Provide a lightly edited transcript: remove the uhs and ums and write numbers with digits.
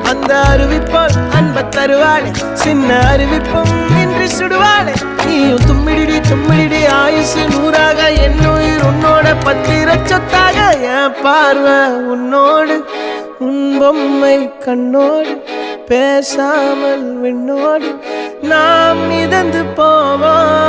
அந்த அறிவிப்போல் அன்ப தருவாளே சின்ன அறிவிப்பும் இன்று சுடுவாளே நீயும் தும்மிடி ஆயுசு நூறாக என் உயிர் உன்னோட பத்திர சொத்தாக என் பார்வை உன்னோடு உன் பொம்மை கண்ணோடு பேசாமல் விண்ணோடு நாம் மிதந்து போவோம்